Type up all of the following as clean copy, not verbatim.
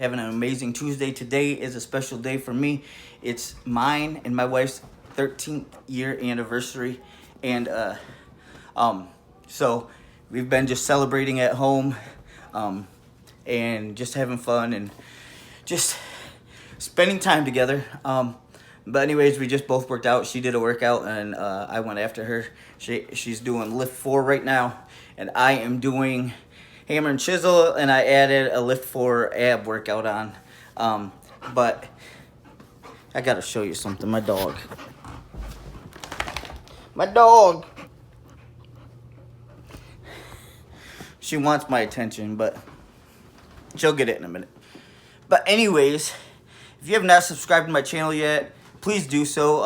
Having an amazing Tuesday. Today is a special day for me. It's mine and my wife's 13th year anniversary, and um, so we've been just celebrating at home, and just having fun and just spending time together. But anyways, we just both worked out. She did a workout, and I went after her. She's doing lift 4 right now, and I am doing hammer and chisel, and I added a lift 4 ab workout on. But I gotta show you something. My dog. She wants my attention, but she'll get it in a minute. But anyways, if you have not subscribed to my channel yet, please do so.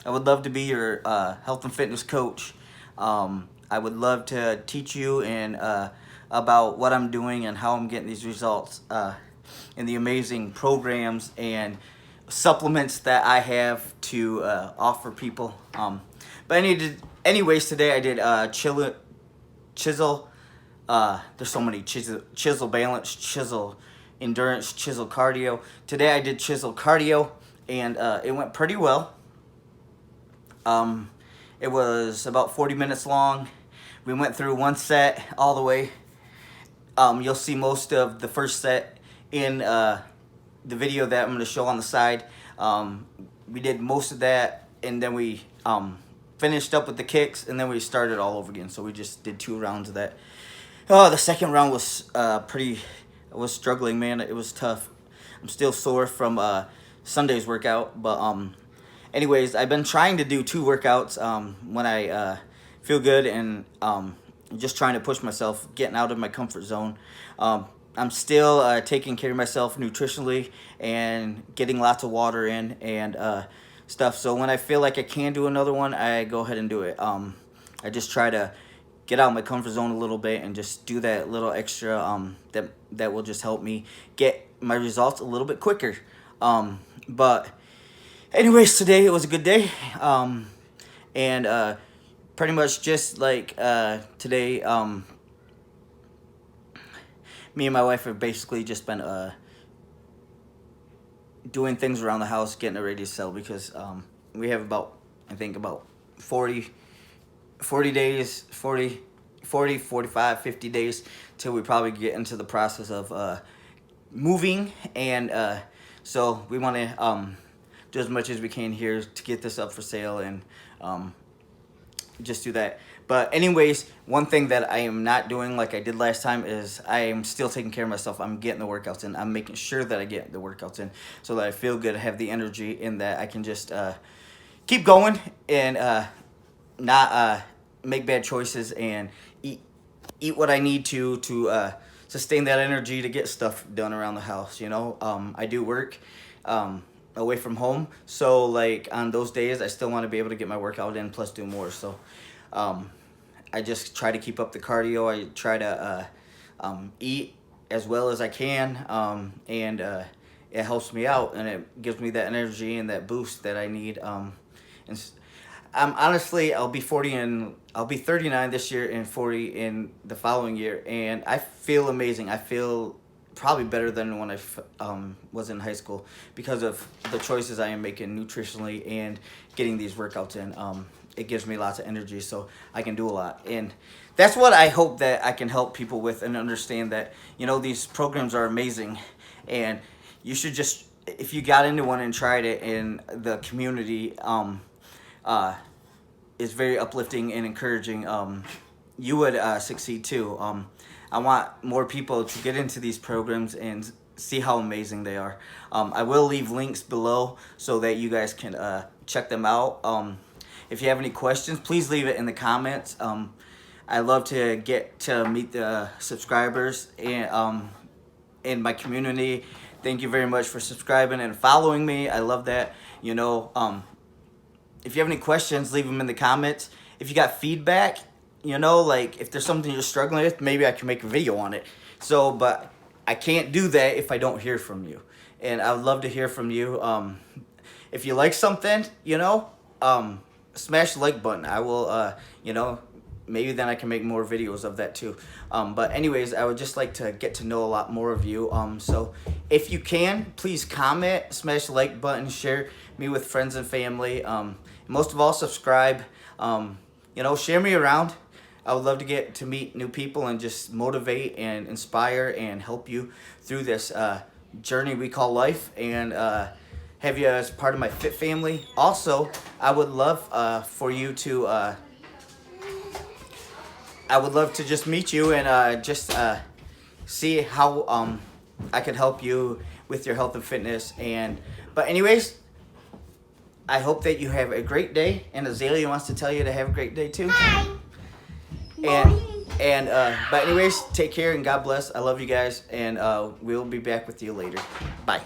I would love to be your health and fitness coach. I would love to teach you and about what I'm doing and how I'm getting these results in the amazing programs and supplements that I have to offer people. But anyways, today I did chisel. There's so many chisel balance, chisel endurance, chisel cardio. Today I did chisel cardio, and it went pretty well. It was about 40 minutes long. We went through one set all the way. You'll see most of the first set in the video that I'm going to show on the side. We did most of that, and then we finished up with the kicks, and then we started all over again. So we just did 2 rounds of that. Oh, the second round was I was struggling, man. It was tough. I'm still sore from Sunday's workout, but anyways, I've been trying to do 2 workouts when I feel good, and just trying to push myself, getting out of my comfort zone. I'm still taking care of myself nutritionally and getting lots of water in and stuff. So when I feel like I can do another one, I go ahead and do it. I just try to get out of my comfort zone a little bit and just do that little extra that will just help me get my results a little bit quicker. But anyways, today it was a good day. And pretty much just like today, me and my wife have basically just been doing things around the house, getting it ready to sell, because we have about, I think about 40 days, 45, 50 days till we probably get into the process of moving. And so we want to do as much as we can here to get this up for sale, and just do that. But anyways, one thing that I am not doing like I did last time is I am still taking care of myself. I'm getting the workouts in. I'm making sure that I get the workouts in so that I feel good, have the energy, and that I can just keep going and not make bad choices and eat what I need to sustain that energy to get stuff done around the house. You know, I do work away from home, so like on those days I still want to be able to get my workout in plus do more. So I just try to keep up the cardio. I try to eat as well as I can, and it helps me out, and it gives me that energy and that boost that I need. And honestly, I'll be 39 this year and 40 in the following year, and I feel amazing. I feel probably better than when I was in high school because of the choices I am making nutritionally and getting these workouts in. It gives me lots of energy, so I can do a lot. And that's what I hope that I can help people with, and understand that, you know, these programs are amazing, and you should just, if you got into one and tried it, in the community is very uplifting and encouraging, you would succeed too. I want more people to get into these programs and see how amazing they are. I will leave links below so that you guys can check them out. If you have any questions, please leave it in the comments. I love to get to meet the subscribers and in my community. Thank you very much for subscribing and following me. I love that. You know, if you have any questions, leave them in the comments. If you got feedback, you know, like if there's something you're struggling with, maybe I can make a video on it. So, but I can't do that if I don't hear from you. And I would love to hear from you. If you like something, you know, smash the like button. I will, you know, maybe then I can make more videos of that too. But anyways, I would just like to get to know a lot more of you. So if you can, please comment, smash the like button, share me with friends and family. Most of all, subscribe. You know, share me around. I would love to get to meet new people and just motivate and inspire and help you through this journey we call life, and have you as part of my fit family. Also, I would love for you to I would love to just meet you and just see how I could help you with your health and fitness. But anyways, I hope that you have a great day, and Azalea wants to tell you to have a great day too. Hi. But anyways, take care and God bless. I love you guys, and we'll be back with you later. Bye.